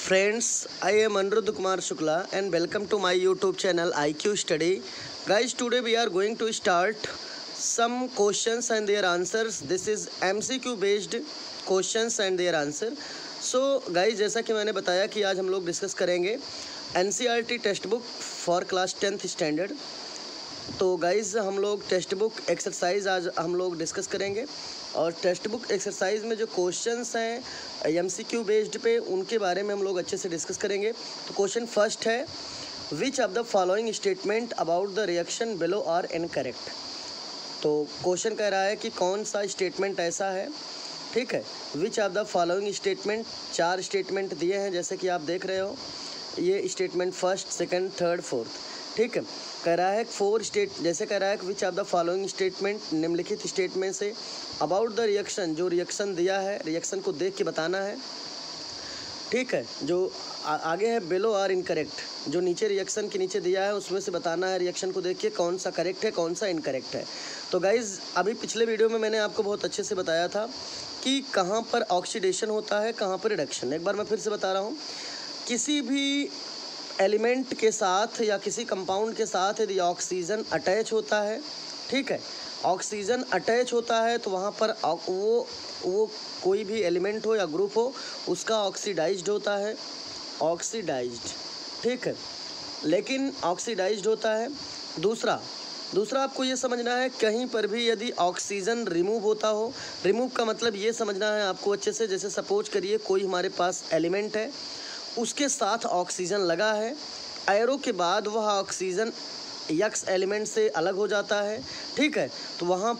Friends, I am Anirudh Kumar Shukla and welcome to my YouTube channel IQ Study. Guys, today we are going to start some questions and their answers. This is MCQ based questions and their answer. So guys, जैसा कि मैंने बताया कि आज हम लोग discuss करेंगे NCERT text book for class 10th standard. तो गाइज़ हम लोग टेक्स्ट बुक एक्सरसाइज आज हम लोग डिस्कस करेंगे और टेक्स्ट बुक एक्सरसाइज में जो क्वेश्चंस हैं एमसीक्यू बेस्ड पे उनके बारे में हम लोग अच्छे से डिस्कस करेंगे। तो क्वेश्चन फर्स्ट है, which of the following statement about the reaction below are incorrect. तो क्वेश्चन कह रहा है कि कौन सा स्टेटमेंट ऐसा है, ठीक है, which of the following statement, चार स्टेटमेंट दिए हैं जैसे कि आप देख रहे हो, ये statement first, second, third, fourth, ठीक है। कह रहा है जैसे कह रहा है which of the following statement, निम्नलिखित स्टेटमेंट से अबाउट द रिएक्शन, जो रिएक्शन दिया है रिएक्शन को देख के बताना है, ठीक है। जो आगे है बिलो आर इनकरेक्ट, जो नीचे रिएक्शन के नीचे दिया है उसमें से बताना है रिएक्शन को देख के कौन सा करेक्ट है कौन सा इनकरेक्ट है। तो गाइज़ अभी पिछले वीडियो में मैंने आपको बहुत अच्छे से बताया था कि कहाँ पर ऑक्सीडेशन होता है, कहाँ पर रिडक्शन। एक बार मैं फिर से बता रहा हूँ, किसी भी एलिमेंट के साथ या किसी कंपाउंड के साथ यदि ऑक्सीजन अटैच होता है, ठीक है, ऑक्सीजन अटैच होता है तो वहाँ पर वो कोई भी एलिमेंट हो या ग्रुप हो उसका ऑक्सीडाइज्ड होता है, ऑक्सीडाइज्ड, ठीक है, लेकिन ऑक्सीडाइज्ड होता है। दूसरा आपको ये समझना है, कहीं पर भी यदि ऑक्सीजन रिमूव होता हो, रिमूव का मतलब ये समझना है आपको अच्छे से, जैसे सपोज करिए कोई हमारे पास एलिमेंट है, उसके साथ ऑक्सीजन लगा है, एरो के बाद वह ऑक्सीजन यक्स एलिमेंट से अलग हो जाता है, ठीक है, तो वहाँ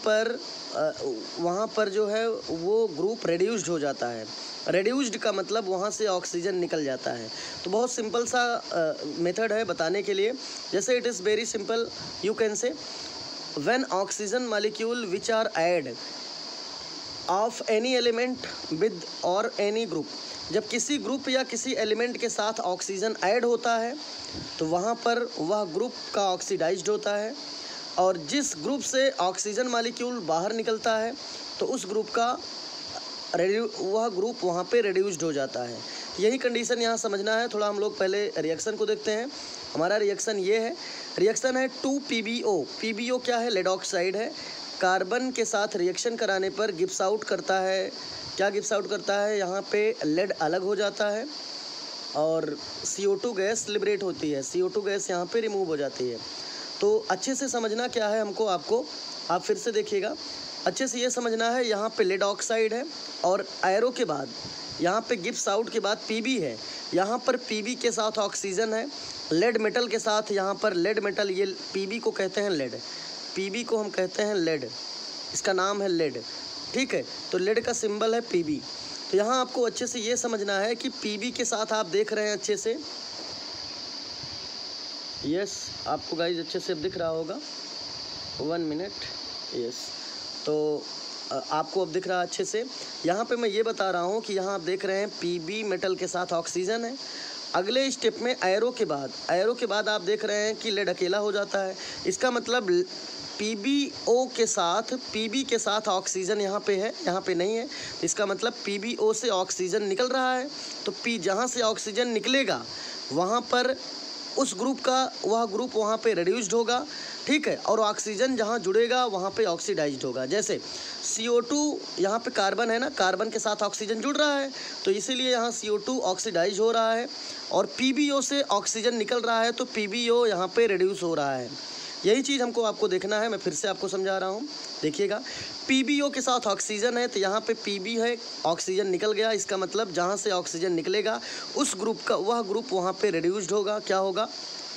पर जो है वो ग्रुप रेड्यूस्ड हो जाता है। रेड्यूस्ड का मतलब वहाँ से ऑक्सीजन निकल जाता है। तो बहुत सिंपल सा मेथड है बताने के लिए, जैसे it is very simple, you can say when oxygen molecule which R add of any element with और एनी ग्रुप, जब किसी ग्रुप या किसी एलिमेंट के साथ ऑक्सीजन ऐड होता है तो वहाँ पर वह ग्रुप का ऑक्सीडाइज्ड होता है, और जिस ग्रुप से ऑक्सीजन मॉलिक्यूल बाहर निकलता है तो उस ग्रुप का वह ग्रुप वहाँ पे रेड्यूस्ड हो जाता है। यही कंडीशन यहाँ समझना है। थोड़ा हम लोग पहले रिएक्शन को देखते हैं। हमारा रिएक्शन ये है, रिएक्शन है 2PbO। PbO क्या है? लेड ऑक्साइड है। कार्बन के साथ रिएक्शन कराने पर गिब्स आउट करता है। क्या गिब्स आउट करता है? यहाँ पे लेड अलग हो जाता है और CO2 गैस लिबरेट होती है, CO2 गैस यहाँ पे रिमूव हो जाती है। तो अच्छे से समझना क्या है हमको, आपको आप फिर से देखिएगा, अच्छे से ये समझना है, यहाँ पे लेड ऑक्साइड है और एरो के बाद यहाँ पे गिब्स आउट के बाद Pb है, यहाँ पर Pb के साथ ऑक्सीजन है, लेड मेटल के साथ यहाँ पर लेड मेटल, ये Pb को कहते हैं लेड, Pb को हम कहते हैं लेड, इसका नाम है लेड, ठीक है। तो लेड का सिंबल है Pb। तो यहाँ आपको अच्छे से ये समझना है कि Pb के साथ आप देख रहे हैं अच्छे से, यस आपको गाइज अच्छे से दिख रहा होगा, 1 मिनट, यस, तो आपको अब दिख रहा है अच्छे से। यहाँ पे मैं ये बता रहा हूँ कि यहाँ आप देख रहे हैं Pb मेटल के साथ ऑक्सीजन है। अगले स्टेप में एरो के बाद आप देख रहे हैं कि लेड अकेला हो जाता है। इसका मतलब Pb के साथ ऑक्सीजन यहाँ पे है, यहाँ पे नहीं है। इसका मतलब PbO से ऑक्सीजन निकल रहा है, तो जहाँ से ऑक्सीजन निकलेगा वहाँ पर उस ग्रुप का वह ग्रुप वहाँ पे रेड्यूस्ड होगा, ठीक है, और ऑक्सीजन जहाँ जुड़ेगा वहाँ पे ऑक्सीडाइज्ड होगा। जैसे CO2 यहाँ पे कार्बन है ना, कार्बन के साथ ऑक्सीजन जुड़ रहा है तो इसीलिए यहाँ CO2 ऑक्सीडाइज हो रहा है, और PbO से ऑक्सीजन निकल रहा है तो PbO यहाँ पे रेड्यूस हो रहा है। यही चीज़ आपको देखना है। मैं फिर से आपको समझा रहा हूँ, देखिएगा, PbO के साथ ऑक्सीजन है तो यहाँ पे Pb है, ऑक्सीजन निकल गया, इसका मतलब जहाँ से ऑक्सीजन निकलेगा उस ग्रुप का वह ग्रुप वहाँ पे रेड्यूस्ड होगा, क्या होगा?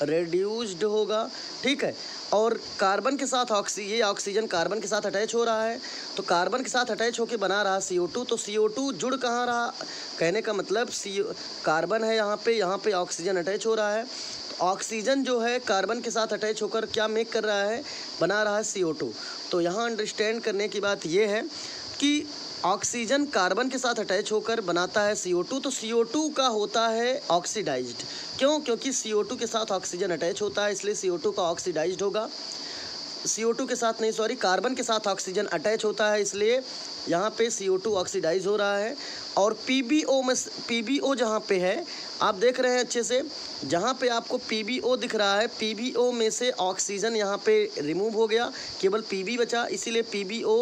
रेड्यूस्ड होगा, ठीक है। और कार्बन के साथ ये ऑक्सीजन कार्बन के साथ अटैच हो रहा है, तो कार्बन के साथ अटैच होकर बना रहा CO2, तो CO2 जुड़ कहाँ रहा? कहने का मतलब कार्बन है यहाँ पे ऑक्सीजन अटैच हो रहा है, ऑक्सीजन जो है कार्बन के साथ अटैच होकर क्या मेक कर रहा है? बना रहा है CO2। तो यहाँ अंडरस्टैंड करने की बात ये है कि ऑक्सीजन कार्बन के साथ अटैच होकर बनाता है CO2, तो CO2 का होता है ऑक्सीडाइज्ड। क्यों? क्योंकि CO2 के साथ ऑक्सीजन अटैच होता है, इसलिए CO2 का ऑक्सीडाइज्ड होगा। CO2 के साथ नहीं, सॉरी, कार्बन के साथ ऑक्सीजन अटैच होता है, इसलिए यहाँ पे CO2 ऑक्सीडाइज हो रहा है, और PbO जहाँ पे है आप देख रहे हैं अच्छे से, जहाँ पे आपको PbO दिख रहा है, PbO में से ऑक्सीजन यहाँ पे रिमूव हो गया, केवल Pb बचा, इसीलिए PbO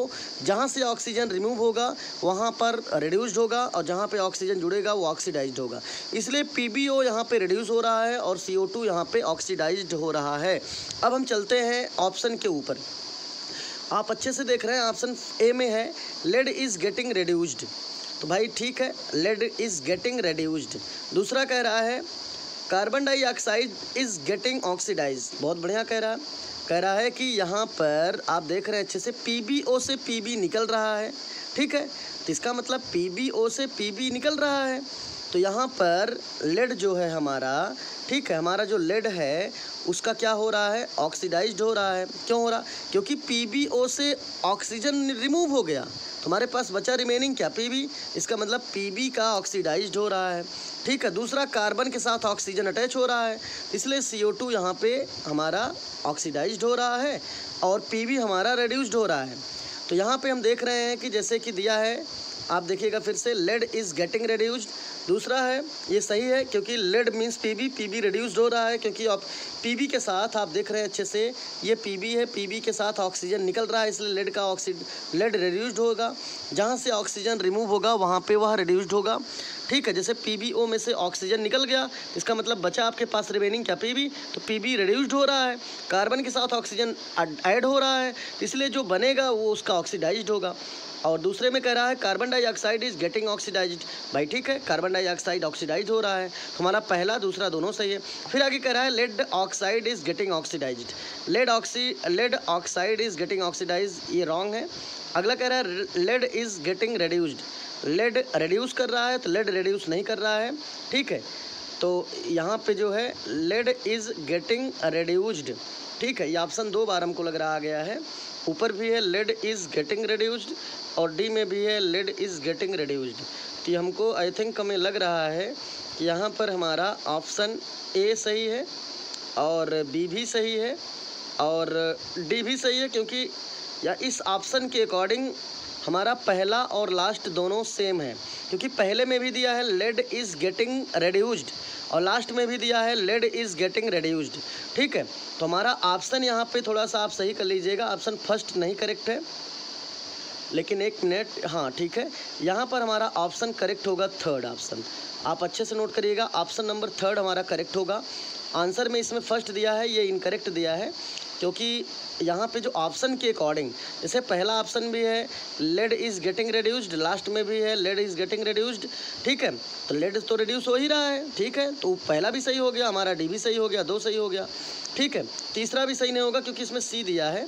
जहाँ से ऑक्सीजन रिमूव होगा वहाँ पर रिड्यूस्ड होगा, और जहाँ पे ऑक्सीजन जुड़ेगा वो ऑक्सीडाइज्ड होगा, इसलिए PbO यहाँ पे रिड्यूस हो रहा है और CO2 यहाँ पे ऑक्सीडाइज्ड हो रहा है। अब हम चलते हैं ऑप्शन के ऊपर। आप अच्छे से देख रहे हैं ऑप्शन ए में है लेड इज़ गेटिंग रिड्यूस्ड, तो भाई ठीक है, लेड इज़ गेटिंग रिड्यूस्ड। दूसरा कह रहा है carbon dioxide is getting oxidize, बहुत बढ़िया कह रहा है कि यहाँ पर आप देख रहे हैं अच्छे से PbO से Pb निकल रहा है, ठीक है, तो इसका मतलब PbO से Pb निकल रहा है, तो यहाँ पर लेड जो है हमारा, ठीक है, हमारा जो लेड है उसका क्या हो रहा है, ऑक्सीडाइज्ड हो रहा है। क्यों हो रहा, क्योंकि PbO से ऑक्सीजन रिमूव हो गया, हमारे पास बचा रिमेनिंग क्या, Pb, इसका मतलब Pb का ऑक्सीडाइज्ड हो रहा है, ठीक है। दूसरा कार्बन के साथ ऑक्सीजन अटैच हो रहा है, इसलिए CO2 यहाँ पे हमारा ऑक्सीडाइज्ड हो रहा है और Pb हमारा रिड्यूस्ड हो रहा है। तो यहाँ पे हम देख रहे हैं कि जैसे कि दिया है, आप देखिएगा फिर से, लेड इज़ गेटिंग रिड्यूस्ड, दूसरा है ये सही है क्योंकि लेड मीन्स Pb रिड्यूस्ड हो रहा है, क्योंकि अब Pb के साथ आप देख रहे हैं अच्छे से, ये Pb है, Pb के साथ ऑक्सीजन निकल रहा है, इसलिए लेड रिड्यूस्ड होगा, जहाँ से ऑक्सीजन रिमूव होगा वहाँ पे वह रिड्यूस्ड होगा, ठीक है। जैसे PbO में से ऑक्सीजन निकल गया, इसका मतलब बचा आपके पास रिमेनिंग क्या, Pb, तो Pb रिड्यूस्ड हो रहा है, कार्बन के साथ ऑक्सीजन ऐड हो रहा है, इसलिए जो बनेगा वो उसका ऑक्सीडाइज्ड होगा। और दूसरे में कह रहा है carbon dioxide is getting oxidized, भाई ठीक है, कार्बन डाइऑक्साइड ऑक्सीडाइज हो रहा है, तो हमारा पहला दूसरा दोनों सही है। फिर आगे कह रहा है lead oxide is getting oxidized, lead oxide is getting oxidize, ये रॉन्ग है। अगला कह रहा है lead is getting reduced, lead reduce कर रहा है, तो लेड रिड्यूस नहीं कर रहा है, ठीक है, तो यहाँ पे जो है लेड इज़ गेटिंग रिड्यूस्ड, ठीक है, ये ऑप्शन 2 बार हमको लग रहा गया है, ऊपर भी है लेड इज़ गेटिंग रिड्यूस्ड और डी में भी है लेड इज़ गेटिंग रिड्यूस्ड, तो ये हमको आई थिंक हमें लग रहा है कि यहाँ पर हमारा ऑप्शन ए सही है और बी भी सही है और डी भी सही है, क्योंकि या इस ऑप्शन के अकॉर्डिंग हमारा पहला और लास्ट दोनों सेम है, क्योंकि पहले में भी दिया है लेड इज़ गेटिंग रिड्यूस्ड और लास्ट में भी दिया है लेड इज़ गेटिंग रिड्यूस्ड, ठीक है। तो हमारा ऑप्शन यहाँ पे थोड़ा सा आप सही कर लीजिएगा, ऑप्शन फर्स्ट नहीं करेक्ट है, लेकिन एक मिनट, हाँ ठीक है, यहाँ पर हमारा ऑप्शन करेक्ट होगा थर्ड ऑप्शन, आप अच्छे से नोट करिएगा, ऑप्शन नंबर थर्ड हमारा करेक्ट होगा। आंसर में इसमें फर्स्ट दिया है, ये इनकरेक्ट दिया है, क्योंकि यहाँ पे जो ऑप्शन के अकॉर्डिंग, जैसे पहला ऑप्शन भी है lead is getting reduced, last में भी है लेड इज़ गेटिंग रिड्यूस्ड, ठीक है, तो लेड तो रिड्यूस हो ही रहा है, ठीक है, तो पहला भी सही हो गया, हमारा डी भी सही हो गया, 2 सही हो गया, ठीक है। तीसरा भी सही नहीं होगा क्योंकि इसमें सी दिया है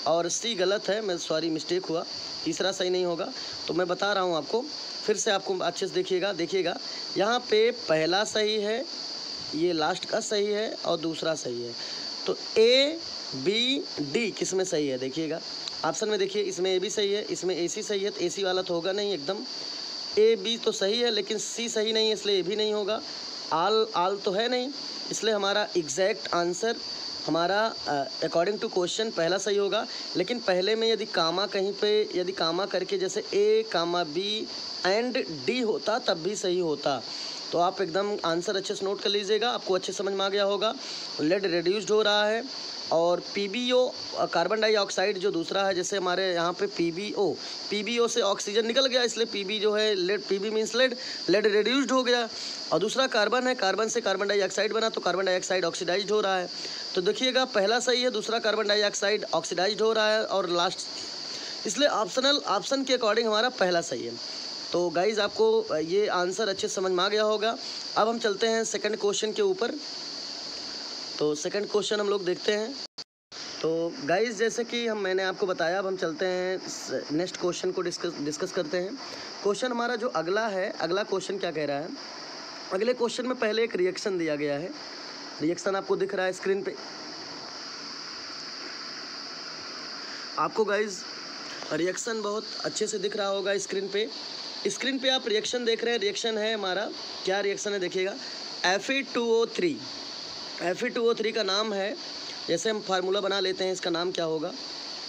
और सी गलत है, मैं सॉरी मिस्टेक हुआ, तीसरा सही नहीं होगा, तो मैं बता रहा हूँ आपको, फिर से आपको अच्छे से देखिएगा, यहाँ पे पहला सही है, ये लास्ट का सही है और दूसरा सही है, तो ए बी डी किस में सही है देखिएगा, ऑप्शन में देखिए, इसमें ए भी सही है, इसमें ए सी सही है, तो ए सी वाला तो होगा नहीं एकदम, ए बी तो सही है लेकिन सी सही नहीं है, इसलिए ए भी नहीं होगा, आल तो है नहीं, इसलिए हमारा एग्जैक्ट आंसर हमारा अकॉर्डिंग टू क्वेश्चन पहला सही होगा। लेकिन पहले में यदि कामा कहीं पे यदि कामा करके जैसे ए कामा बी एंड डी होता तब भी सही होता, तो आप एकदम आंसर अच्छे से नोट कर लीजिएगा, आपको अच्छे समझ में आ गया होगा। लेड रिड्यूस्ड हो रहा है और PbO कार्बन डाइऑक्साइड जो दूसरा है, जैसे हमारे यहाँ पे PbO से ऑक्सीजन निकल गया, इसलिए Pb जो है lead, Pb means lead reduced हो गया, और दूसरा कार्बन है, कार्बन से कार्बन डाइऑक्साइड बना तो कार्बन डाइऑक्साइड ऑक्सीडाइज्ड हो रहा है, तो देखिएगा पहला सही है, दूसरा कार्बन डाइऑक्साइड ऑक्सीडाइज्ड हो रहा है और लास्ट, इसलिए ऑप्शन के अकॉर्डिंग हमारा पहला सही है। तो गाइज़ आपको ये आंसर अच्छे से समझ में आ गया होगा। अब हम चलते हैं सेकंड क्वेश्चन के ऊपर, तो सेकंड क्वेश्चन हम लोग देखते हैं। तो गाइज़ जैसे कि मैंने आपको बताया, अब हम चलते हैं नेक्स्ट क्वेश्चन को डिस्कस करते हैं। क्वेश्चन हमारा जो अगला है, अगला क्वेश्चन क्या कह रहा है, अगले क्वेश्चन में पहले एक रिएक्शन दिया गया है, रिएक्शन आपको दिख रहा है स्क्रीन पे, आपको गाइज़ रिएक्शन बहुत अच्छे से दिख रहा होगा स्क्रीन पे आप रिएक्शन देख रहे हैं। रिएक्शन है हमारा, क्या रिएक्शन है देखिएगा, Fe2O3 का नाम है, जैसे हम फार्मूला बना लेते हैं, इसका नाम क्या होगा,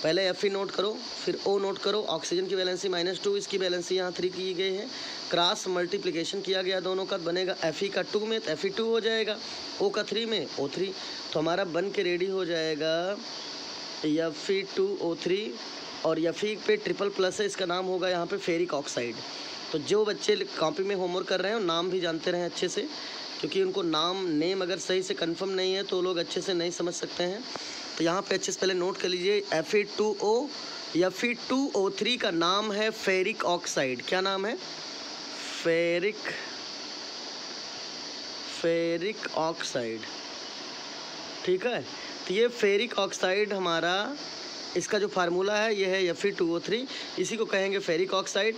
पहले Fe नोट करो, फिर O नोट करो। ऑक्सीजन की वैलेंसी -2, इसकी वैलेंसी यहाँ 3 की गई है। क्रॉस मल्टीप्लिकेशन किया गया दोनों का, बनेगा Fe का 2 में तो Fe2 हो जाएगा, O का 3 में O3। तो हमारा बन के रेडी हो जाएगा Fe2O3। और Fe पे ट्रिपल प्लस है, इसका नाम होगा यहाँ पे फेरिक ऑक्साइड। तो जो बच्चे कॉपी में होमवर्क कर रहे हो नाम भी जानते रहें अच्छे से, क्योंकि उनको नेम अगर सही से कंफर्म नहीं है तो लोग अच्छे से नहीं समझ सकते हैं। तो यहाँ पे अच्छे से पहले नोट कर लीजिए, Fe2O या Fe2O3 का नाम है फेरिक ऑक्साइड। क्या नाम है? Ferric oxide. ठीक है, तो ये फेरिक ऑक्साइड हमारा, इसका जो फार्मूला है ये है Fe2O3, इसी को कहेंगे फेरिक ऑक्साइड।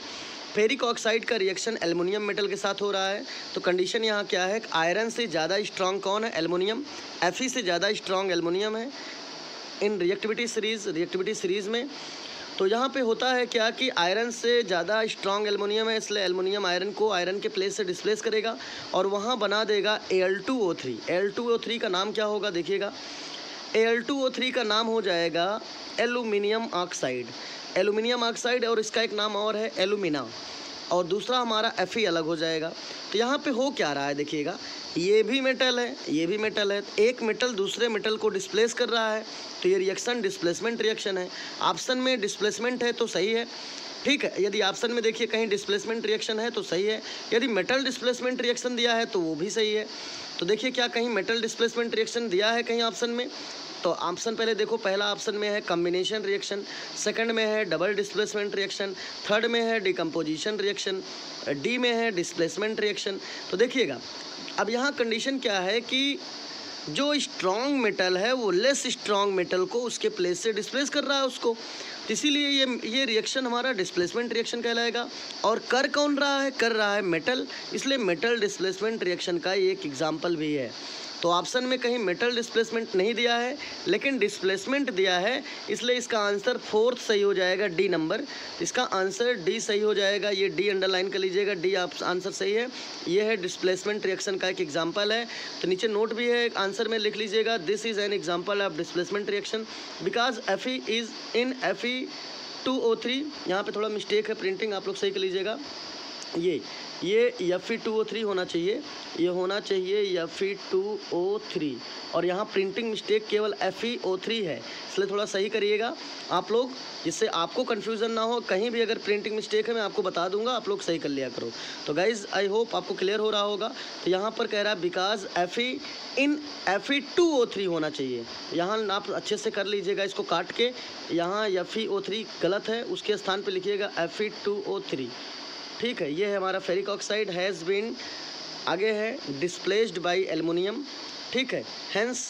फेरिक ऑक्साइड का रिएक्शन एल्युमिनियम मेटल के साथ हो रहा है। तो कंडीशन यहाँ क्या है? आयरन से ज़्यादा स्ट्रॉन्ग कौन है? एल्युमिनियम। Fe से ज़्यादा स्ट्रॉन्ग एल्युमिनियम है इन रिएक्टिविटी सीरीज़ में। तो यहाँ पे होता है क्या कि आयरन से ज़्यादा स्ट्रॉन्ग एल्युमिनियम है, इसलिए एल्युमिनियम आयरन को आयरन के प्लेस से डिस्प्लेस करेगा और वहाँ बना देगा Al2O3। Al2O3 का नाम क्या होगा देखिएगा, Al2O3 का नाम हो जाएगा एल्यूमिनियम ऑक्साइड। एल्यूमिनियम ऑक्साइड, और इसका एक नाम और है एल्यूमिना, और दूसरा हमारा Fe अलग हो जाएगा। तो यहाँ पे हो क्या रहा है देखिएगा, ये भी मेटल है, ये भी मेटल है, एक मेटल दूसरे मेटल को डिस्प्लेस कर रहा है, तो ये रिएक्शन डिस्प्लेसमेंट रिएक्शन है। ऑप्शन में डिस्प्लेसमेंट है तो सही है, ठीक है। यदि ऑप्शन में देखिए कहीं डिस्प्लेसमेंट रिएक्शन है तो सही है, यदि मेटल डिस्प्लेसमेंट रिएक्शन दिया है तो वो भी सही है। तो देखिए क्या कहीं मेटल डिस्प्लेसमेंट रिएक्शन दिया है कहीं ऑप्शन में, तो ऑप्शन पहले देखो, पहला ऑप्शन में है कॉम्बिनेशन रिएक्शन, सेकंड में है डबल डिस्प्लेसमेंट रिएक्शन, थर्ड में है डिकम्पोजिशन रिएक्शन, डी में है डिस्प्लेसमेंट रिएक्शन। तो देखिएगा अब यहाँ कंडीशन क्या है कि जो स्ट्रॉन्ग मेटल है वो लेस स्ट्रॉन्ग मेटल को उसके प्लेस से डिस्प्लेस कर रहा है उसको, तो इसीलिए ये रिएक्शन हमारा डिस्प्लेसमेंट रिएक्शन कहलाएगा। और कर कौन रहा है? कर रहा है मेटल, इसलिए मेटल डिस्प्लेसमेंट रिएक्शन का ये एक एग्जाम्पल भी है। तो ऑप्शन में कहीं मेटल डिस्प्लेसमेंट नहीं दिया है लेकिन डिस्प्लेसमेंट दिया है, इसलिए इसका आंसर 4th सही हो जाएगा, डी नंबर। इसका आंसर डी सही हो जाएगा, ये डी अंडरलाइन कर लीजिएगा, डी आंसर सही है। ये है डिस्प्लेसमेंट रिएक्शन का एक एग्जांपल है। तो नीचे नोट भी है, आंसर में लिख लीजिएगा, this is an example of displacement reaction because Fe is in Fe2O3। यहाँ पे थोड़ा मिस्टेक है, प्रिंटिंग आप लोग सही कर लीजिएगा। ये Fe2O3 होना चाहिए, ये होना चाहिए Fe2O3, और यहाँ प्रिंटिंग मिस्टेक केवल FeO3 है, इसलिए थोड़ा सही करिएगा आप लोग, जिससे आपको कन्फ्यूज़न ना हो। कहीं भी अगर प्रिंटिंग मिस्टेक है मैं आपको बता दूंगा, आप लोग सही कर लिया करो। तो गाइज़ आई होप आपको क्लियर हो रहा होगा। तो यहाँ पर कह रहा है बिकॉज Fe इन Fe2O3 होना चाहिए, यहाँ आप अच्छे से कर लीजिएगा, इसको काट के यहाँ FeO3 गलत है, उसके स्थान पर लिखिएगा Fe2O3। ठीक है, ये है हमारा फेरिक ऑक्साइड हैज़ बीन, आगे है डिस्प्लेस्ड बाय एल्युमिनियम। ठीक है, hence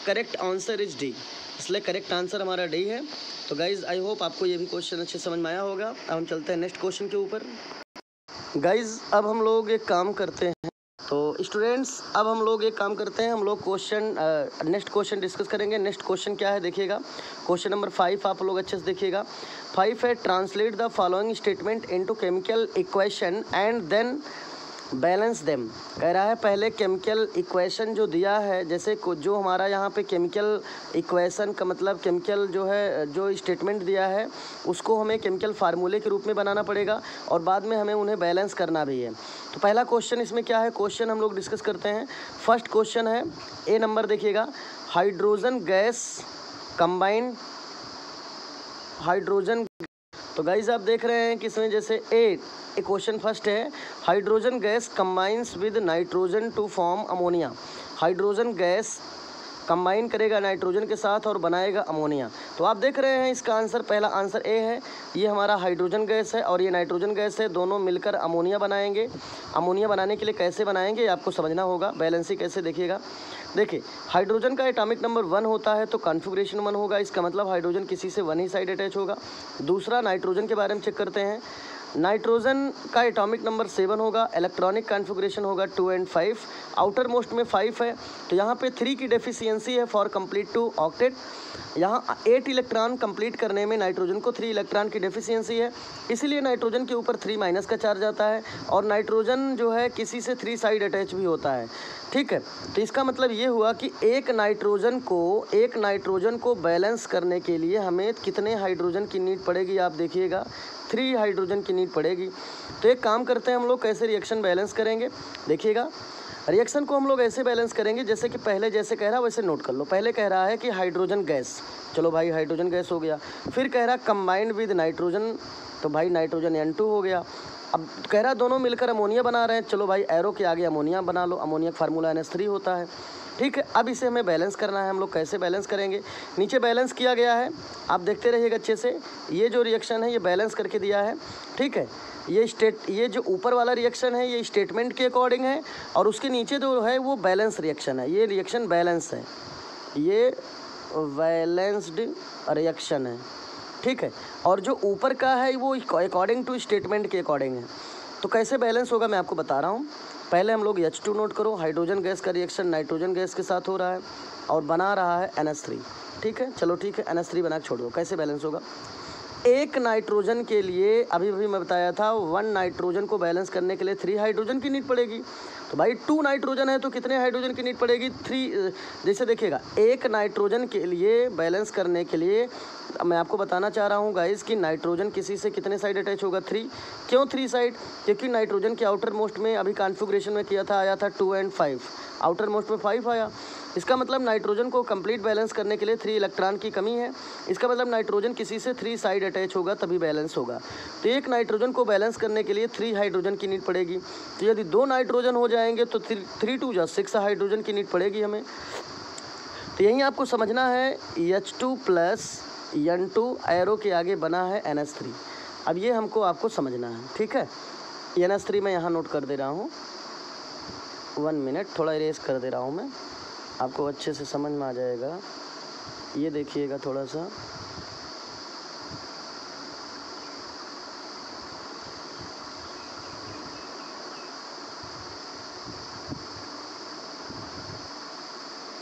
correct answer is D, इसलिए करेक्ट आंसर हमारा डी है। तो गाइज़ आई होप आपको ये भी क्वेश्चन अच्छे समझ में आया होगा। अब हम चलते हैं नेक्स्ट क्वेश्चन के ऊपर। गाइज़ अब हम लोग एक काम करते हैं, तो स्टूडेंट्स अब हम लोग एक काम करते हैं, हम लोग नेक्स्ट क्वेश्चन डिस्कस करेंगे। नेक्स्ट क्वेश्चन क्या है देखिएगा, क्वेश्चन नंबर 5 आप लोग अच्छे से देखिएगा। 5 है translate the following statement into chemical equation and then balance them. कह रहा है पहले केमिकल इक्वेशन जो दिया है, जैसे जो हमारा यहाँ पे केमिकल इक्वेशन का मतलब केमिकल जो है, जो स्टेटमेंट दिया है उसको हमें केमिकल फार्मूले के रूप में बनाना पड़ेगा और बाद में हमें उन्हें बैलेंस करना भी है। तो पहला क्वेश्चन इसमें क्या है, क्वेश्चन हम लोग डिस्कस करते हैं। फर्स्ट क्वेश्चन है ए नंबर देखिएगा, हाइड्रोजन गैस कंबाइंड हाइड्रोजन। तो गाइज आप देख रहे हैं कि इसमें जैसे ए क्वेश्चन फर्स्ट है, hydrogen gas combines with nitrogen to form ammonia. Hydrogen gas combine करेगा नाइट्रोजन के साथ और बनाएगा अमोनिया। तो आप देख रहे हैं इसका आंसर, पहला आंसर ए है, ये हमारा हाइड्रोजन गैस है और ये नाइट्रोजन गैस है, दोनों मिलकर अमोनिया बनाएंगे। अमोनिया बनाने के लिए कैसे बनाएंगे आपको समझना होगा, बैलेंसिंग कैसे देखिएगा। देखिए हाइड्रोजन का एटॉमिक नंबर 1 होता है तो कॉन्फ़िगरेशन 1 होगा, इसका मतलब हाइड्रोजन किसी से 1 ही साइड अटैच होगा। दूसरा नाइट्रोजन के बारे में चेक करते हैं, नाइट्रोजन का एटॉमिक नंबर 7 होगा, इलेक्ट्रॉनिक कॉन्फ़िगरेशन होगा 2 and 5, आउटर मोस्ट में 5 है, तो यहाँ पे 3 की डेफिशिएंसी है फॉर कंप्लीट टू ऑक्टेट। यहाँ 8 इलेक्ट्रॉन कंप्लीट करने में नाइट्रोजन को 3 इलेक्ट्रॉन की डेफिशिएंसी है, इसीलिए नाइट्रोजन के ऊपर 3 माइनस का चार्ज आता है, और नाइट्रोजन जो है किसी से 3 साइड अटैच भी होता है, ठीक है। तो इसका मतलब ये हुआ कि एक नाइट्रोजन को बैलेंस करने के लिए हमें कितने हाइड्रोजन की नीड पड़ेगी, आप देखिएगा 3 हाइड्रोजन की नीड पड़ेगी। तो एक काम करते हैं हम लोग, कैसे रिएक्शन बैलेंस करेंगे, देखिएगा। रिएक्शन को हम लोग ऐसे बैलेंस करेंगे जैसे कि पहले जैसे कह रहा है वैसे नोट कर लो। पहले कह रहा है कि हाइड्रोजन गैस, चलो भाई हाइड्रोजन गैस हो गया। फिर कह रहा कंबाइंड विद नाइट्रोजन, तो भाई नाइट्रोजन N2 हो गया। अब कह रहा दोनों मिलकर अमोनिया बना रहे हैं, चलो भाई एरो के आगे अमोनिया बना लो, अमोनिया का फार्मूला NH3 होता है, ठीक है। अब इसे हमें बैलेंस करना है, हम लोग कैसे बैलेंस करेंगे, नीचे बैलेंस किया गया है, आप देखते रहिएगा अच्छे से। ये जो रिएक्शन है ये बैलेंस करके दिया है, ठीक है। ये जो ऊपर वाला रिएक्शन है ये स्टेटमेंट के अकॉर्डिंग है, और उसके नीचे जो है वो बैलेंस रिएक्शन है, ये रिएक्शन बैलेंस है, ये बैलेंस्ड रिएक्शन है, ठीक है। और जो ऊपर का है वो अकॉर्डिंग टू स्टेटमेंट के अकॉर्डिंग है। तो कैसे बैलेंस होगा मैं आपको बता रहा हूँ। पहले हम लोग H2 नोट करो, हाइड्रोजन गैस का रिएक्शन नाइट्रोजन गैस के साथ हो रहा है और बना रहा है NH3, ठीक है। चलो ठीक है, NH3 बना के छोड़ दो। कैसे बैलेंस होगा, एक नाइट्रोजन के लिए अभी मैं बताया था 1 नाइट्रोजन को बैलेंस करने के लिए 3 हाइड्रोजन की नीड पड़ेगी। तो भाई 2 नाइट्रोजन है तो कितने हाइड्रोजन की नीड पड़ेगी, 3। जैसे देखिएगा एक नाइट्रोजन के लिए बैलेंस करने के लिए मैं आपको बताना चाह रहा हूँ गाइस कि नाइट्रोजन किसी से कितने साइड अटैच होगा, 3। क्यों 3 साइड, क्योंकि नाइट्रोजन के आउटर मोस्ट में अभी कॉन्फ़िगरेशन में किया था आया था 2 and 5, आउटर मोस्ट में 5 आया। इसका मतलब नाइट्रोजन को कंप्लीट बैलेंस करने के लिए 3 इलेक्ट्रॉन की कमी है। इसका मतलब नाइट्रोजन किसी से 3 साइड अटैच होगा तभी बैलेंस होगा। तो एक नाइट्रोजन को बैलेंस करने के लिए 3 हाइड्रोजन की नीड पड़ेगी। तो यदि 2 नाइट्रोजन हो जाएंगे तो 3 2 जा 6 हाइड्रोजन की नीड पड़ेगी हमें। तो यहीं आपको समझना है H2 प्लस N2 एरो के आगे बना है NH3। अब ये हमको आपको समझना है, ठीक है। NH3 मैं यहाँ नोट कर दे रहा हूँ, 1 मिनट, थोड़ा इरेज कर दे रहा हूँ मैं, आपको अच्छे से समझ में आ जाएगा। ये देखिएगा थोड़ा सा,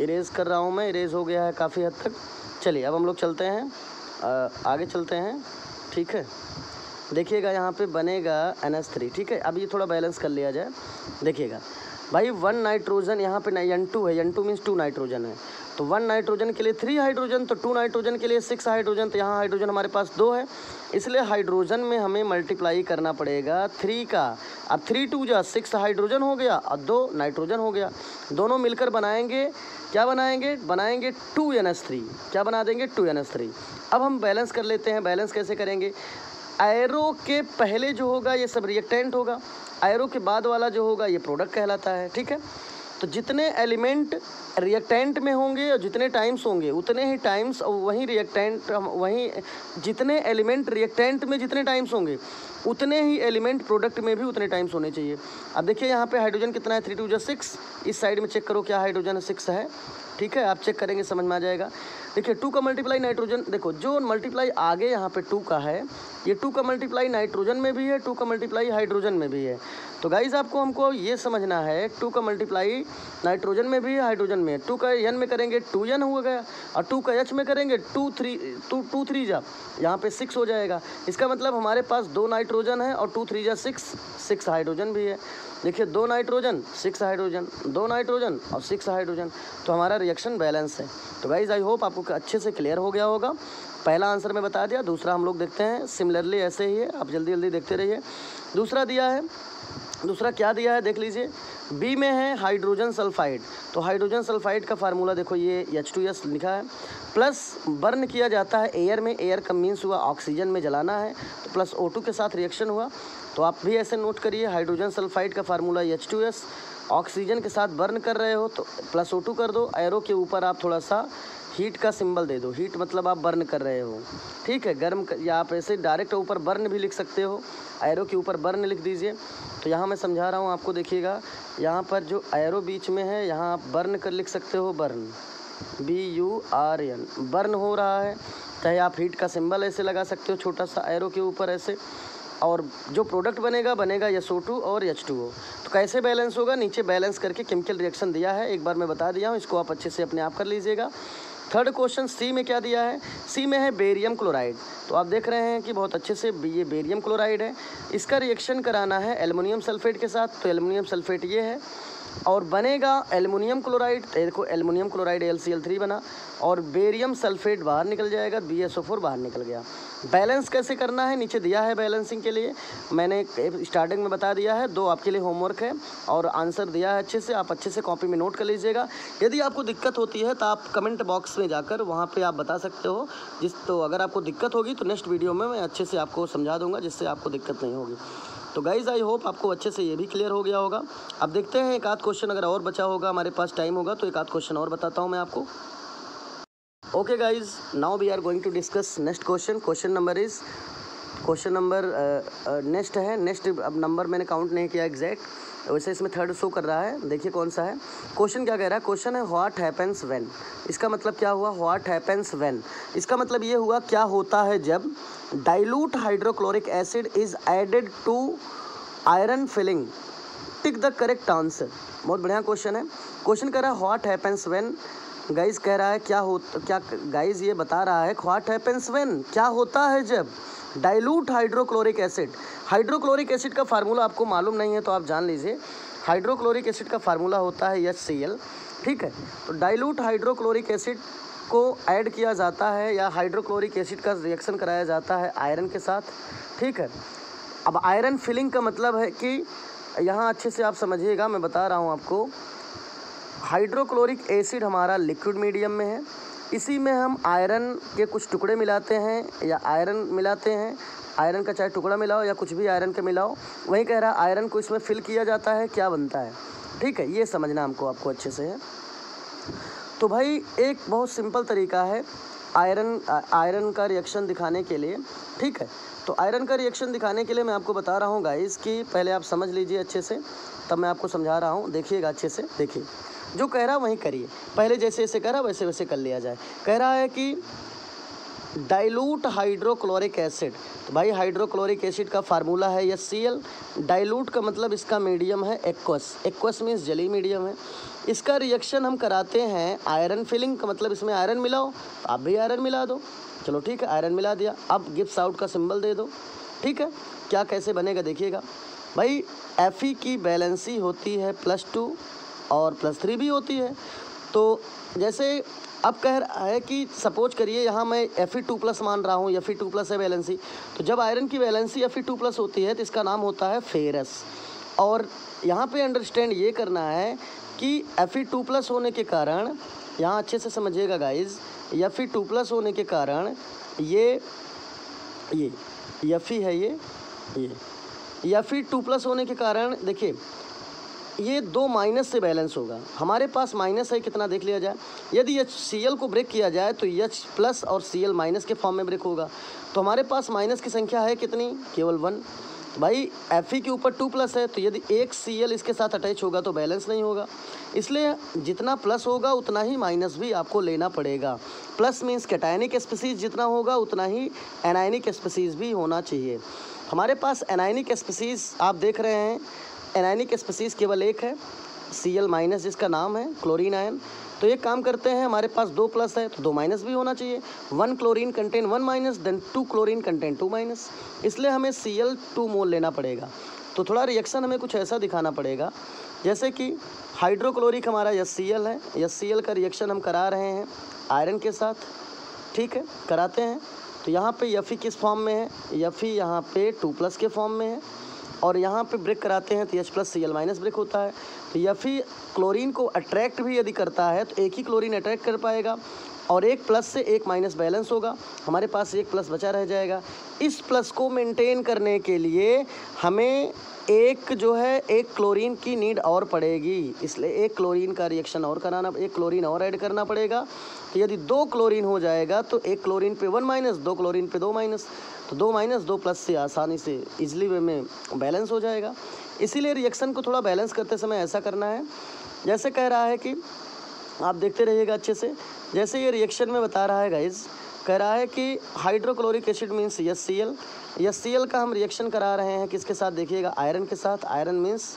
इरेज कर रहा हूँ मैं, इरेज हो गया है काफ़ी हद तक। चलिए अब हम लोग चलते हैं, आगे चलते हैं, ठीक है। देखिएगा यहाँ पे बनेगा NH3, ठीक है। अब ये थोड़ा बैलेंस कर लिया जाए, देखिएगा भाई 1 नाइट्रोजन यहाँ पे N2 है, N2 मीन्स 2 नाइट्रोजन है, तो 1 नाइट्रोजन के लिए 3 हाइड्रोजन, तो 2 नाइट्रोजन के लिए 6 हाइड्रोजन, तो यहाँ हाइड्रोजन हमारे पास 2 है, इसलिए हाइड्रोजन में हमें मल्टीप्लाई करना पड़ेगा 3 का। अब 3 2 जा 6 हाइड्रोजन हो गया और 2 नाइट्रोजन हो गया, दोनों मिलकर बनाएंगे, क्या बनाएंगे, बनाएंगे 2NH3, क्या बना देंगे 2NH3। अब हम बैलेंस कर लेते हैं, बैलेंस कैसे करेंगे, एरो के पहले जो होगा ये सब रिएक्टेंट होगा, एरो के बाद वाला जो होगा ये प्रोडक्ट कहलाता है, ठीक है। तो जितने एलिमेंट रिएक्टेंट में होंगे और जितने टाइम्स होंगे उतने ही टाइम्स, और वहीं रिएक्टेंट वहीं जितने एलिमेंट रिएक्टेंट में जितने टाइम्स होंगे उतने ही एलिमेंट प्रोडक्ट में भी उतने टाइम्स होने चाहिए। अब देखिए यहाँ पे हाइड्रोजन कितना है, 3 2 जा 6, इस साइड में चेक करो क्या हाइड्रोजन 6 है, ठीक है। आप चेक करेंगे समझ में आ जाएगा। देखिए 2 का मल्टीप्लाई नाइट्रोजन, देखो जो मल्टीप्लाई आगे यहाँ पे 2 का है, ये 2 का मल्टीप्लाई नाइट्रोजन में भी है, 2 का मल्टीप्लाई हाइड्रोजन में भी है। तो गाइज आपको हमको ये समझना है 2 का मल्टीप्लाई नाइट्रोजन में भी है, हाइड्रोजन में। 2 का N में करेंगे 2N हो गया, और 2 का H में करेंगे 2 3 जा, यहाँ पे 6 हो जाएगा। इसका मतलब हमारे पास 2 नाइट्रोजन है और 2 3 जा 6 हाइड्रोजन भी है। देखिए 2 नाइट्रोजन 6 हाइड्रोजन, 2 नाइट्रोजन और 6 हाइड्रोजन, तो हमारा रिएक्शन बैलेंस है। तो गाइज आई होप आपको अच्छे से क्लियर हो गया होगा। पहला आंसर मैं बता दिया, दूसरा हम लोग देखते हैं, सिमिलरली ऐसे ही है, आप जल्दी जल्दी देखते रहिए। दूसरा दिया है, दूसरा क्या दिया है देख लीजिए, बी में है हाइड्रोजन सल्फाइड। तो हाइड्रोजन सल्फाइड का फार्मूला देखो, ये H2S लिखा है, प्लस बर्न किया जाता है एयर में, एयर का मीन्स हुआ ऑक्सीजन में जलाना है, तो प्लस O2 के साथ रिएक्शन हुआ। तो आप भी ऐसे नोट करिए, हाइड्रोजन सल्फाइड का फार्मूला H2S, ऑक्सीजन के साथ बर्न कर रहे हो तो प्लस O2 कर दो, एरो के ऊपर आप थोड़ा सा हीट का सिंबल दे दो, हीट मतलब आप बर्न कर रहे हो, ठीक है, गर्म, या आप ऐसे डायरेक्ट ऊपर बर्न भी लिख सकते हो, एरो के ऊपर बर्न लिख दीजिए। तो यहाँ मैं समझा रहा हूँ आपको, देखिएगा यहाँ पर जो एरो बीच में है यहाँ आप बर्न कर लिख सकते हो, बर्न BURN, बर्न हो रहा है। चाहे आप हीट का सिंबल ऐसे लगा सकते हो छोटा सा एरो के ऊपर ऐसे, और जो प्रोडक्ट बनेगा SO2 और H2O। तो कैसे बैलेंस होगा, नीचे बैलेंस करके केमिकल रिएक्शन दिया है, एक बार मैं बता दिया हूँ, इसको आप अच्छे से अपने आप कर लीजिएगा। थर्ड क्वेश्चन सी में क्या दिया है, सी में है बेरियम क्लोराइड। तो आप देख रहे हैं कि बहुत अच्छे से ये बेरियम क्लोराइड है, इसका रिएक्शन कराना है एल्युमिनियम सल्फेट के साथ। तो एल्युमिनियम सल्फेट ये है और बनेगा एल्युमिनियम क्लोराइड। देखो एल्युमिनियम क्लोराइड LCl3 बना और बेरियम सल्फेट बाहर निकल जाएगा, BSO4 बाहर निकल गया। बैलेंस कैसे करना है, नीचे दिया है बैलेंसिंग के लिए, मैंने स्टार्टिंग में बता दिया है। 2 आपके लिए होमवर्क है और आंसर दिया है अच्छे से, आप अच्छे से कॉपी में नोट कर लीजिएगा। यदि आपको दिक्कत होती है तो आप कमेंट बॉक्स में जाकर वहाँ पे आप बता सकते हो। तो अगर आपको दिक्कत होगी तो नेक्स्ट वीडियो में मैं अच्छे से आपको समझा दूँगा, जिससे आपको दिक्कत नहीं होगी। तो गाइज़ आई होप आपको अच्छे से ये भी क्लियर हो गया होगा। अब देखते हैं एक आध क्वेश्चन अगर और बचा होगा, हमारे पास टाइम होगा तो एक आध क्वेश्चन और बताता हूँ मैं आपको। Okay guys, now we are going to discuss next question. Question number next है। नेक्स्ट अब नंबर मैंने काउंट नहीं किया एग्जैक्ट, वैसे इसमें थर्ड शो कर रहा है। देखिए कौन सा है क्वेश्चन, क्या कह रहा है। क्वेश्चन है व्हाट हैपेंस व्हेन। इसका मतलब क्या हुआ, व्हाट हैपेंस व्हेन, इसका मतलब ये हुआ क्या होता है जब dilute hydrochloric acid is added to iron filing. Tick the correct answer. बहुत बढ़िया क्वेश्चन है। क्वेश्चन कह रहा है व्हाट हैपेंस व्हेन। गाइज कह रहा है क्या गाइज ये बता रहा है व्हाट हैपेंस व्हेन, क्या होता है जब dilute hydrochloric acid. Hydrochloric acid का फार्मूला आपको मालूम नहीं है तो आप जान लीजिए, हाइड्रोक्लोरिक एसिड का फार्मूला होता है HCl, ठीक है। तो डाइल्यूट हाइड्रोक्लोरिक एसिड को ऐड किया जाता है या हाइड्रोक्लोरिक एसिड का रिएक्शन कराया जाता है आयरन के साथ, ठीक है। अब आयरन फिलिंग का मतलब है कि यहाँ अच्छे से आप समझिएगा, मैं बता रहा हूँ आपको। हाइड्रोक्लोरिक एसिड हमारा लिक्विड मीडियम में है, इसी में हम आयरन के कुछ टुकड़े मिलाते हैं या आयरन मिलाते हैं। आयरन का चाहे टुकड़ा मिलाओ या कुछ भी आयरन के मिलाओ, वही कह रहा है आयरन को इसमें फिल किया जाता है, क्या बनता है, ठीक है। ये समझना हमको आपको अच्छे से है। तो भाई एक बहुत सिंपल तरीका है आयरन का रिएक्शन दिखाने के लिए, ठीक है। तो आयरन का रिएक्शन दिखाने के लिए मैं आपको बता रहा हूँ गाइस कि पहले आप समझ लीजिए अच्छे से, तब मैं आपको समझा रहा हूँ। देखिएगा अच्छे से, देखिए जो कह रहा है वहीं करिए, पहले जैसे जैसे कह रहा वैसे वैसे कर लिया जाए। कह रहा है कि डाइल्यूट हाइड्रोक्लोरिक एसिड, तो भाई हाइड्रोक्लोरिक एसिड का फार्मूला है HCl। डाइल्यूट का मतलब इसका मीडियम है एक्वस, एक्वस मीन्स जली मीडियम है। इसका रिएक्शन हम कराते हैं आयरन फिलिंग का मतलब इसमें आयरन मिलाओ, तो आप भी आयरन मिला दो, चलो ठीक है, आयरन मिला दिया। अब गिब्स आउट का सिंबल दे दो, ठीक है। क्या कैसे बनेगा देखिएगा भाई। Fe की बैलेंसी होती है +2 और +3 भी होती है। तो जैसे अब कह रहा है कि सपोज करिए यहाँ मैं Fe2+ मान रहा हूँ, Fe2+ है बैलेंसी। तो जब आयरन की बैलेंसी Fe2+ होती है तो इसका नाम होता है फेरस। और यहाँ पे अंडरस्टैंड ये करना है कि Fe2+ होने के कारण, यहाँ अच्छे से समझिएगा गाइज, Fe2+ होने के कारण ये Fe है, ये Fe2+ होने के कारण देखिए ये 2 माइनस से बैलेंस होगा। हमारे पास माइनस है कितना देख लिया जाए। यदि HCl को ब्रेक किया जाए तो H+ और Cl- के फॉर्म में ब्रेक होगा। तो हमारे पास माइनस की संख्या है कितनी, केवल 1। भाई Fe के ऊपर 2+ है, तो यदि एक Cl इसके साथ अटैच होगा तो बैलेंस नहीं होगा। इसलिए जितना प्लस होगा उतना ही माइनस भी आपको लेना पड़ेगा। प्लस मीन्स कैटायनिक स्पीसीज जितना होगा उतना ही एनायनिक स्पीसीज भी होना चाहिए। हमारे पास एनायनिक स्पीसीज आप देख रहे हैं, एनायनिक स्पीसीज केवल एक है, Cl- जिसका नाम है क्लोरीन आयन। तो एक काम करते हैं, हमारे पास 2+ है तो 2- भी होना चाहिए। 1 chlorine contain 1- then 2 chlorine contain 2-, इसलिए हमें Cl 2 मोल लेना पड़ेगा। तो थोड़ा रिएक्शन हमें कुछ ऐसा दिखाना पड़ेगा जैसे कि हाइड्रोक्लोरिक हमारा HCl है, HCl का रिएक्शन हम करा रहे हैं आयरन के साथ, ठीक है, कराते हैं। तो यहाँ पे Fe किस फॉर्म में है, Fe यहाँ पे 2+ के फॉर्म में है, और यहाँ पे ब्रेक कराते हैं तो H+ Cl- ब्रेक होता है। तो Fe क्लोरीन को अट्रैक्ट भी यदि करता है तो एक ही क्लोरीन अट्रैक्ट कर पाएगा और एक प्लस से एक माइनस बैलेंस होगा, हमारे पास एक प्लस बचा रह जाएगा। इस प्लस को मेंटेन करने के लिए हमें एक जो है एक क्लोरीन की नीड और पड़ेगी, इसलिए एक क्लोरीन का रिएक्शन और कराना, एक क्लोरीन और ऐड करना पड़ेगा। तो यदि 2 क्लोरीन हो जाएगा तो एक क्लोरीन पे 1-, 2 क्लोरीन पे 2-, तो 2-, 2+ से आसानी से इजीली वे में बैलेंस हो जाएगा। इसीलिए रिएक्शन को थोड़ा बैलेंस करते समय ऐसा करना है। जैसे कह रहा है कि आप देखते रहिएगा अच्छे से, जैसे ये रिएक्शन में बता रहा है गाइज कह रहा है कि hydrochloric acid means HCl। HCl का हम रिएक्शन करा रहे हैं किसके साथ, देखिएगा आयरन के साथ। आयरन मीन्स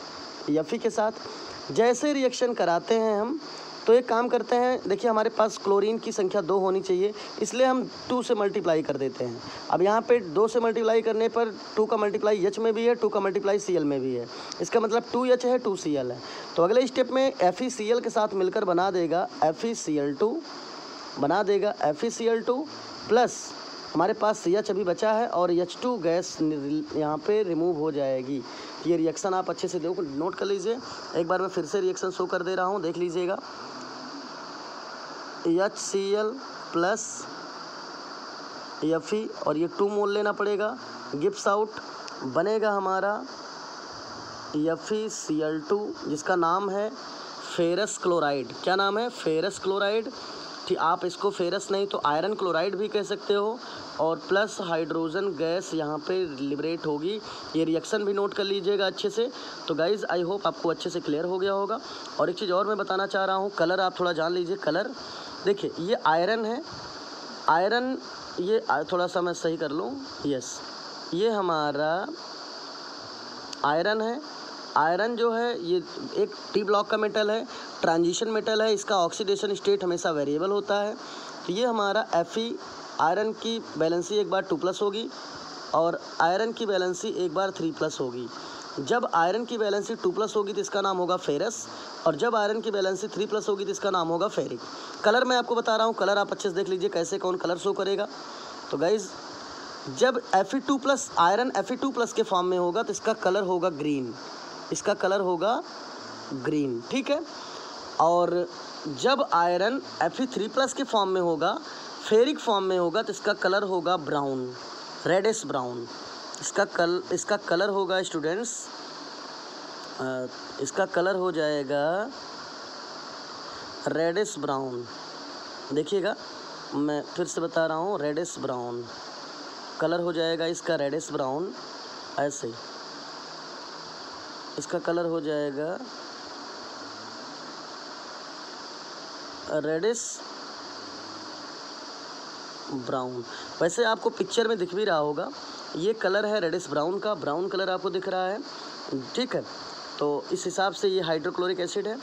Fe के साथ। जैसे रिएक्शन कराते हैं हम तो एक काम करते हैं, देखिए हमारे पास क्लोरीन की संख्या 2 होनी चाहिए, इसलिए हम 2 से मल्टीप्लाई कर देते हैं। अब यहाँ पे 2 से मल्टीप्लाई करने पर 2 का मल्टीप्लाई H में भी है, 2 का मल्टीप्लाई Cl में भी है, इसका मतलब 2H है 2Cl है। तो अगले स्टेप में FeCl के साथ मिलकर बना देगा FeCl2, बना देगा FeCl2 प्लस हमारे पास CH अभी बचा है और H2 गैस यहाँ पे रिमूव हो जाएगी। ये रिएक्शन आप अच्छे से देखो, नोट कर लीजिए। एक बार मैं फिर से रिएक्शन शो कर दे रहा हूँ, देख लीजिएगा। HCl प्लस Fe और ये 2 मोल लेना पड़ेगा, गिव्स आउट, बनेगा हमारा FeCl2 जिसका नाम है फेरस क्लोराइड। क्या नाम है? Ferrous chloride. ठीक, आप इसको फेरस नहीं तो आयरन क्लोराइड भी कह सकते हो। और प्लस हाइड्रोजन गैस यहाँ पे लिबरेट होगी। ये रिएक्शन भी नोट कर लीजिएगा अच्छे से। तो गाइज़ आई होप आपको अच्छे से क्लियर हो गया होगा। और एक चीज़ और मैं बताना चाह रहा हूँ, कलर आप थोड़ा जान लीजिए। कलर देखिए, ये आयरन है, आयरन ये थोड़ा सा मैं सही कर लूँ, यस, ये हमारा आयरन है। आयरन जो है ये एक टी ब्लॉक का मेटल है, ट्रांजिशन मेटल है, इसका ऑक्सीडेशन स्टेट हमेशा वेरिएबल होता है। तो ये हमारा Fe, आयरन की वैलेंसी एक बार 2+ होगी और आयरन की वैलेंसी एक बार 3+ होगी। जब आयरन की वैलेंसी 2+ होगी तो इसका नाम होगा फेरस, और जब आयरन की वैलेंसी 3+ होगी तो इसका नाम होगा फेरिक। कलर मैं आपको बता रहा हूँ, कलर आप अच्छे से देख लीजिए कैसे कौन कलर शो करेगा। तो गाइज़ जब Fe2+ आयरन Fe2+ के फॉर्म में होगा तो इसका कलर होगा ग्रीन, इसका कलर होगा ग्रीन, ठीक है। और जब आयरन Fe3+ के फॉर्म में होगा, फेरिक फॉर्म में होगा, तो इसका कलर होगा ब्राउन, रेडिश ब्राउन। इसका कलर होगा स्टूडेंट्स, इसका कलर हो जाएगा रेडिश ब्राउन। देखिएगा मैं फिर से बता रहा हूँ, रेडिश ब्राउन कलर हो जाएगा इसका, रेडिश ब्राउन। ऐसे इसका कलर हो जाएगा रेडिश ब्राउन। वैसे आपको पिक्चर में दिख भी रहा होगा, ये कलर है रेडिश ब्राउन का, ब्राउन कलर आपको दिख रहा है, ठीक है। तो इस हिसाब से ये हाइड्रोक्लोरिक एसिड है।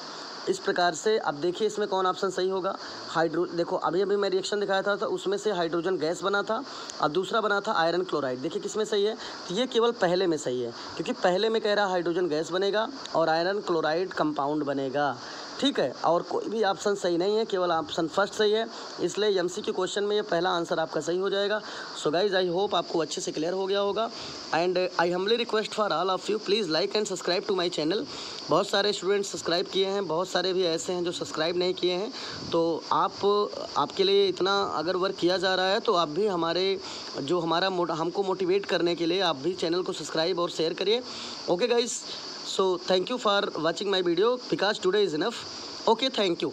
इस प्रकार से अब देखिए इसमें कौन ऑप्शन सही होगा। देखो अभी मैं रिएक्शन दिखाया था तो उसमें से हाइड्रोजन गैस बना था और दूसरा बना था आयरन क्लोराइड। देखिए किसमें सही है, तो ये केवल पहले में सही है, क्योंकि पहले में कह रहा हाइड्रोजन गैस बनेगा और आयरन क्लोराइड कंपाउंड बनेगा, ठीक है। और कोई भी ऑप्शन सही नहीं है, केवल ऑप्शन फर्स्ट सही है, इसलिए MCQ क्वेश्चन में ये पहला आंसर आपका सही हो जाएगा। सो गाइज आई होप आपको अच्छे से क्लियर हो गया होगा। And I humbly request for all of you, please like and subscribe to my channel. बहुत सारे स्टूडेंट्स सब्सक्राइब किए हैं, बहुत सारे भी ऐसे हैं जो सब्सक्राइब नहीं किए हैं। तो आपके लिए इतना अगर वर्क किया जा रहा है तो आप भी हमको मोटिवेट करने के लिए आप भी चैनल को सब्सक्राइब और शेयर करिए। Okay guys, so thank you for watching my video because today is enough. Okay, thank you.